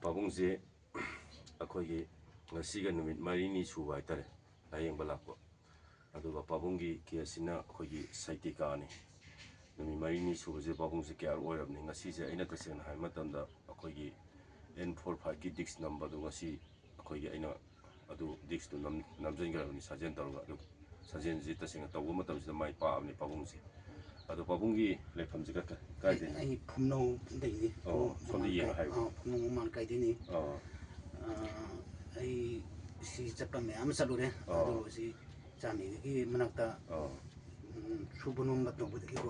ꯄꯥꯕꯨꯡꯁꯦ ꯑꯩꯈꯣꯏꯒꯤ ꯉꯁꯤꯒ ꯅꯨꯃꯤꯠ ꯃꯔꯤꯅꯤ ꯁꯨꯕ ꯍꯥꯏꯇꯥꯔꯦ ꯂꯥꯌꯦꯡꯕ ꯂꯥꯛꯄ ꯑꯗꯨꯒ ꯄꯥꯕꯨꯡꯒꯤ ꯀꯦꯁꯁꯤꯅ ꯑꯩꯈꯣꯏꯒꯤ ꯁꯥꯏꯇꯤꯀꯥꯅꯤ ꯅꯨꯃꯤꯠ ꯃꯔꯤꯅꯤ ꯁꯨꯕꯁꯦ ꯄꯥꯕꯨꯡꯁꯦ ꯀꯌꯥ ꯑꯣꯏꯔꯕꯅꯤ ꯉꯁꯤꯁꯦ ꯑꯩꯅ ꯇꯁꯦꯡꯅ ꯍꯥꯏꯕ ꯃꯇꯝꯗ ꯑꯩꯈꯣꯏꯒꯤ N45ꯒꯤ ꯗꯤꯛꯁ ꯅꯝꯕꯗꯣ ꯉꯁꯤ ꯑꯩꯈꯣꯏꯒꯤ ꯑꯩꯅ ꯑꯗꯨ ꯗꯤꯛꯁꯇꯨ ꯅꯝꯖꯤꯟꯈ꯭ꯔꯕꯅꯤ ꯁꯥꯖꯦꯜ ꯇꯧꯔꯒ ꯑꯗꯨ ꯁꯥꯖꯦꯜꯁꯤ ꯇꯁꯦꯡꯅ ꯇꯧꯕ ꯃꯇꯝꯁꯤꯗ ꯃꯥꯏ ꯄꯥꯛꯑꯕꯅꯤ ꯄꯥꯕꯨꯡꯁꯦ ꯑꯗꯣ ꯄꯥꯕꯨꯡꯒꯤ ꯂꯩꯐꯝꯁꯤ ꯀꯥꯏꯗꯩꯅꯣ ꯑꯩ ꯐꯨꯝꯅꯧꯗꯒꯤꯅꯤ ꯁꯣꯝꯗ ꯌꯦꯡꯉ ꯍꯥꯏꯕ ꯐꯨꯝꯅꯧ ꯃꯃꯥꯟ ꯀꯥꯏꯗꯩꯅꯤ ꯑꯩ ꯁꯤ ꯆꯠꯄ ꯃꯌꯥꯝ ꯆꯠꯂꯨꯔꯦ ꯑꯗꯨ ꯁꯤ ꯆꯥꯟꯗꯦꯜꯒꯤ ꯃꯅꯥꯛꯇ ꯁꯨꯕ ꯅꯣꯝꯕ ꯇꯧꯕꯗꯒꯤꯀꯣ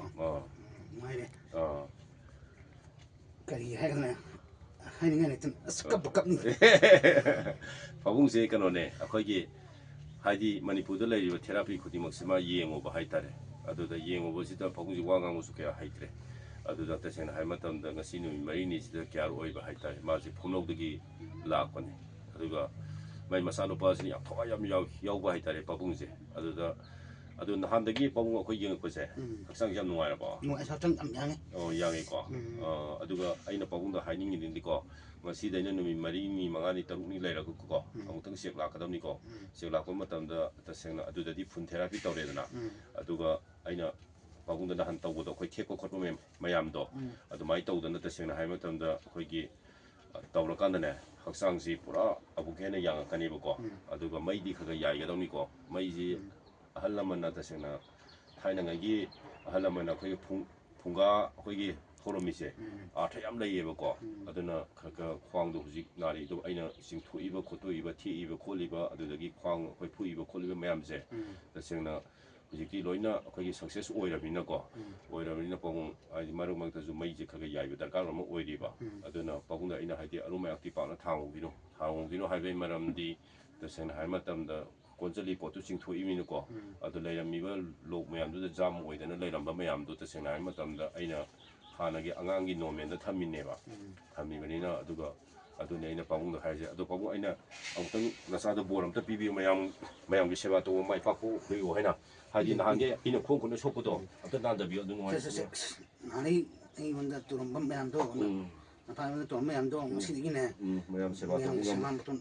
ꯅꯨꯡꯉꯥꯏꯔꯦ ꯀꯔꯤ ꯍꯥꯏꯒꯅꯤ ꯍꯥꯏꯅꯤꯡꯉꯥꯏ ꯂꯩꯇꯅ ꯑꯁ ꯀꯞꯅꯤ ꯄꯥꯕꯨꯡꯁꯦ ꯀꯩꯅꯣꯅꯦ ꯑꯩꯈꯣꯏꯒꯤ ꯍꯥꯏꯗꯤ ꯃꯅꯤꯄꯨꯔꯗ ꯂꯩꯔꯤꯕ ꯊꯦꯔꯥꯄꯤ ꯈꯨꯗꯤꯡꯃꯛꯁꯤ ꯃꯥ ꯌꯦꯡꯉꯨꯕ ꯍꯥꯏꯇꯥꯔꯦ ꯑꯗꯨꯗ ꯌꯦꯡꯉꯨꯕꯁꯤꯗ ꯄꯥꯕꯨꯡꯁꯦ ꯋꯥ ꯉꯥꯡꯕꯁꯨ ꯀꯌꯥ ꯍꯩꯇ꯭ꯔꯦ ꯑꯗꯨꯗ ꯇꯁꯦꯡꯅ ꯍꯥꯏꯕ ꯃꯇꯝꯗ ꯉꯁꯤ ꯅꯨꯃꯤꯠ ꯃꯔꯤꯅꯤꯁꯤꯗ ꯀꯌꯥ ꯑꯣꯏꯕ ꯍꯥꯏꯇꯥꯔꯦ ꯃꯥꯁꯦ ꯐꯨꯝꯂꯧꯗꯒꯤ ꯂꯥꯛꯄꯅꯤ ꯑꯗꯨꯒ ꯃꯥꯏ ꯃꯆꯥꯅꯨꯄꯥꯁꯤꯅ ꯌꯥꯝ ꯊꯋꯥꯏ ꯌꯥꯝ ꯌꯥꯎꯕ ꯍꯥꯏꯇꯥꯔꯦ ꯄꯥꯕꯨꯡꯁꯦ ꯑꯗꯨ ꯅꯍꯥꯟꯗꯒꯤ ꯄꯥꯕꯨꯡ ꯑꯩꯈꯣꯏ ꯌꯦꯡꯉꯛꯄꯁꯦ ꯍꯛꯆꯥꯡꯁꯦ ꯌꯥꯝ ꯅꯨꯡꯉꯥꯏꯔꯕꯣ ꯍꯛꯆꯥꯡ ꯌꯥꯝ ꯌꯥꯡꯉꯦ ꯌꯥꯡꯉꯦꯀꯣ ꯑꯗꯨꯒ ꯑꯩꯅ ꯄꯥꯕꯨꯡꯗ ꯍꯥꯏꯅꯤꯡꯉꯤꯗꯤꯀꯣ ꯉꯁꯤꯗꯩꯅ ꯅꯨꯃꯤꯠ ꯃꯔꯤꯅꯤ ꯃꯉꯥꯅꯤ ꯇꯔꯨꯛꯅꯤ ꯂꯩꯔꯒꯀꯣ ꯑꯃꯨꯛꯇꯪ ꯆꯦꯛ ꯂꯥꯛꯀꯗꯕꯅꯤꯀꯣ ꯆꯦꯛ ꯂꯥꯛꯄ ꯃꯇꯝꯗ ꯇꯁꯦꯡꯅ ꯑꯗꯨꯗꯗꯤ ꯐꯨꯟ ꯊꯦꯔꯥꯄꯤ ꯇꯧꯔꯦꯗꯅ ꯑꯗꯨꯒ ꯑꯩꯅ ꯄꯥꯕꯨꯡꯗ ꯅꯍꯥꯟ ꯇꯧꯕꯗꯣ ꯑꯩꯈꯣꯏ ꯊꯦꯛꯄ ꯈꯣꯠꯄ ꯃꯌꯥꯝꯗꯣ ꯑꯗꯨꯃꯥꯏꯅ ꯇꯧꯗꯅ ꯇꯁꯦꯡꯅ ꯍꯥꯏꯕ ꯃꯇꯝꯗ ꯑꯩꯈꯣꯏꯒꯤ ꯇꯧꯔꯀꯥꯟꯗꯅꯦ ꯍꯛꯆꯥꯡꯁꯤ ꯄꯨꯔꯥ ꯑꯃꯨꯛ ꯍꯦꯟꯅ ꯌꯥꯡꯉꯛꯀꯅꯦꯕꯀꯣ ꯑꯗꯨꯒ ꯃꯩꯗꯤ ꯈꯔ ꯌꯥꯏꯒꯗꯧꯅꯤꯀꯣ ꯃꯩꯁꯤ ꯑꯍꯜ ꯂꯃꯟꯅ ꯇꯁꯦꯡꯅ ꯊꯥꯏꯅꯉꯩꯒꯤ ꯑꯍꯜ ꯂꯃꯟꯅ ꯑꯩꯈꯣꯏꯒꯤ ꯐꯨꯡꯒꯥ ꯑꯩꯈꯣꯏꯒꯤ ꯍꯧꯔꯝꯃꯤꯁꯦ ꯑꯥꯔꯊ ꯌꯥꯝ ꯂꯩꯌꯦꯕꯀꯣ ꯑꯗꯨꯅ ꯈꯔ ꯈ꯭ꯋꯥꯡꯗꯣ ꯍꯧꯖꯤꯛ ꯅꯥꯔꯤꯗꯣ ꯑꯩꯅ ꯆꯤꯡꯊꯣꯛꯏꯕ ꯈꯣꯠꯇꯣꯛꯏꯕ ꯊꯦꯛꯏꯕ ꯈꯣꯠꯂꯤꯕ ꯑꯗꯨꯗꯒꯤ ꯈ꯭ꯋꯥꯡ ꯑꯩꯈꯣꯏ ꯐꯨꯛꯏꯕ ꯈꯣꯠꯂꯤꯕ ꯃꯌꯥꯝꯁꯦ ꯇꯁꯦꯡꯅ ꯍꯧꯖꯤꯛꯇꯤ ꯂꯣꯏꯅ ꯑꯩꯈꯣꯏꯒꯤ ꯁꯛꯁꯦꯁ ꯑꯣꯏꯔꯕꯅꯤꯅꯀꯣ ꯑꯣꯏꯔꯕꯅꯤꯅ ꯄꯥꯕꯨꯡ ꯍꯥꯏꯗꯤ ꯃꯔꯛ ꯃꯔꯛꯇꯁꯨ ꯃꯩꯁꯦ ꯈꯔ ꯌꯥꯏꯕ ꯗꯔꯀꯥꯔ ꯑꯃ ꯑꯣꯏꯔꯤꯕ ꯑꯗꯨꯅ ꯄꯥꯕꯨꯡꯗ ꯑꯩꯅ ꯍꯥꯏꯗꯤ ꯑꯔꯨꯝ ꯑꯌꯥꯛꯇꯤ ꯄꯥꯛꯅ ꯊꯥꯡꯉꯨꯈꯤꯅꯣ ꯍꯥꯏꯕꯒꯤ ꯃꯔꯝꯗꯤ ꯇꯁꯦꯡꯅ ꯍꯥꯏꯕ ꯃꯇꯝꯗ ꯀꯣꯟꯁꯤꯜꯂꯤ ꯄꯣꯠꯇꯨ ꯆꯤꯡꯊꯣꯛꯏꯃꯤꯅꯀꯣ ꯑꯗꯨ ꯂꯩꯔꯝꯃꯤꯕ ꯂꯣꯛ ꯃꯌꯥꯝꯗꯨꯗ ꯖꯥꯝ ꯑꯣꯏꯗꯅ ꯂꯩꯔꯝꯕ ꯃꯌꯥꯝꯗꯨ ꯇꯁꯦꯡꯅ ꯍꯥꯏꯕ ꯃꯇꯝꯗ ꯑꯩꯅ ꯍꯥꯟꯅꯒꯤ ꯑꯉꯥꯡꯒꯤ ꯅꯣꯔꯃꯦꯜꯗ ꯊꯝꯃꯤꯕꯅꯤꯅ ꯑꯗꯨꯒ ꯑꯗꯨꯅꯤ ꯑꯩꯅ ꯄꯥꯕꯨꯡꯗ ꯍꯥꯏꯔꯤꯁꯦ ꯑꯗꯣ ꯄꯥꯕꯨꯡ ꯑꯩꯅ ꯑꯃꯨꯛꯇꯪ ꯅꯆꯥꯗ ꯕꯣꯔ ꯑꯝꯇ ꯄꯤꯕꯤꯌꯨ ꯃꯌꯥꯝꯒꯤ ꯁꯦꯕꯥ ꯇꯧꯕ ꯃꯥꯏ ꯄꯥꯛꯄꯤꯌꯨ ꯍꯥꯏꯅ ꯍꯥꯏꯗꯤ ꯅꯍꯥꯟꯒꯤ ꯑꯩꯅ ꯈꯣꯡ ꯈꯨꯠꯅ ꯁꯣꯛꯄꯗꯣ ꯑꯝꯇ ꯅꯥꯟꯗꯕꯤꯌꯨ ꯑꯗꯨ ꯅꯨꯡꯉꯥꯏꯇꯦ ꯅꯍꯥꯟꯩ ꯑꯩꯉꯣꯟꯗ ꯇꯨꯔꯝꯕ ꯃꯌꯥꯝꯗꯣ ꯅꯄꯥꯏꯉꯣꯟꯗ ꯇꯧꯔꯝꯕ ꯃꯌꯥꯝꯗꯣ ꯉꯁꯤꯗꯒꯤꯅꯦ ꯃꯌꯥꯝ ꯁꯦꯕꯥ ꯃꯌꯥꯝꯒꯤ ꯇꯧꯕ ꯁꯦꯕꯥ ꯃꯇꯣꯟ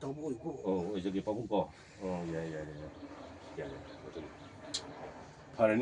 ꯇꯧꯕ ꯑꯣꯏꯀꯣ ꯑꯣꯏꯖꯒꯦ ꯄꯥꯕꯨꯡ ꯀꯣ ꯌꯥꯏ